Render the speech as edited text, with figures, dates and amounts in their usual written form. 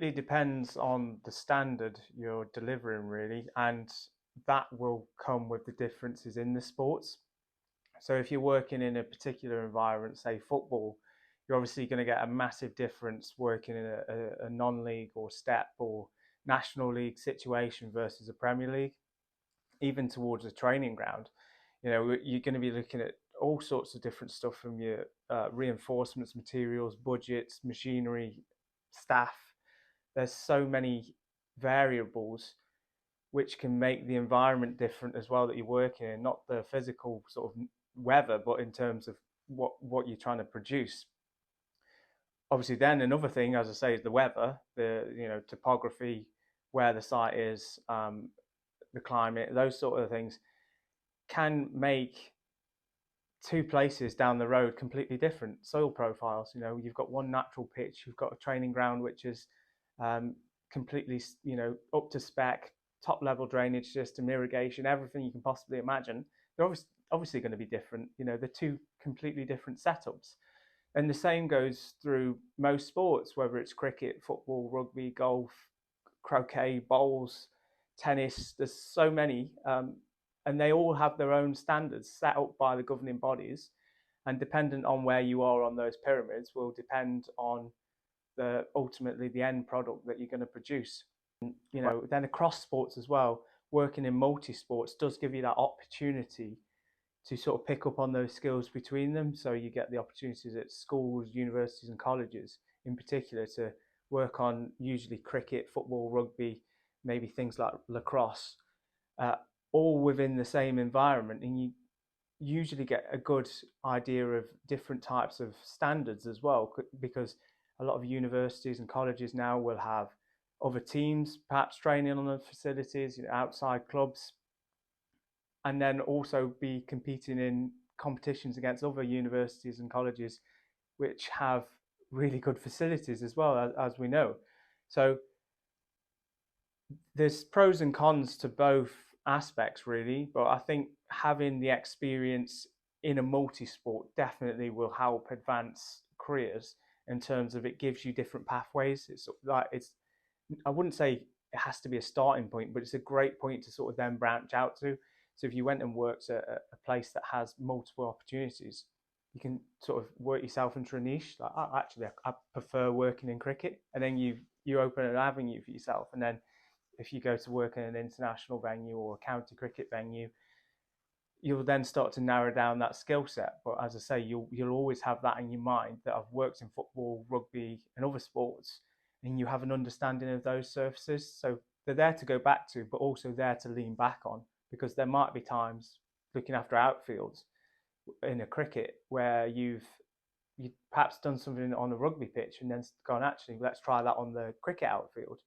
completely depends on the standard you're delivering, really, and that will come with the differences in the sports. So if you're working in a particular environment, say football, you're obviously going to get a massive difference working in a non-league or step or national league situation versus a Premier League, even towards a training ground. You're going to be looking at all sorts of different stuff from your reinforcements, materials, budgets, machinery, staff. There's so many variables which can make the environment different as well that you're working in, not the physical sort of weather, but in terms of what you're trying to produce. Obviously, then another thing, as I say, is the weather, the topography, where the site is, the climate, those sort of things can make two places down the road completely different soil profiles. You've got one natural pitch, you've got a training ground which is completely, up to spec, top level drainage system, irrigation, everything you can possibly imagine. They're obviously going to be different. They're two completely different setups. And the same goes through most sports, whether it's cricket, football, rugby, golf, croquet, bowls, tennis. There's so many, and they all have their own standards set up by the governing bodies. And dependent on where you are on those pyramids will depend on ultimately the end product that you're going to produce. Then across sports as well, working in multi-sports does give you that opportunity to sort of pick up on those skills between them. So you get the opportunities at schools, universities and colleges in particular to work on usually cricket, football, rugby, maybe things like lacrosse, all within the same environment. And you usually get a good idea of different types of standards as well, because a lot of universities and colleges now will have other teams perhaps training on the facilities, outside clubs, and then also be competing in competitions against other universities and colleges which have really good facilities as well, as we know. So there's pros and cons to both aspects really, but I think having the experience in a multi-sport definitely will help advance careers in terms of it gives you different pathways. I wouldn't say it has to be a starting point, but it's a great point to sort of then branch out to. So if you went and worked at a place that has multiple opportunities, you can sort of work yourself into a niche. Like, actually, I prefer working in cricket, and then you open an avenue for yourself. And then if you go to work in an international venue or a county cricket venue, you'll then start to narrow down that skill set. But as I say, you'll always have that in your mind that I've worked in football, rugby, and other sports, and you have an understanding of those surfaces. So they're there to go back to, but also there to lean back on, because there might be times looking after outfields in a cricket where you've perhaps done something on a rugby pitch and then gone, actually, let's try that on the cricket outfield.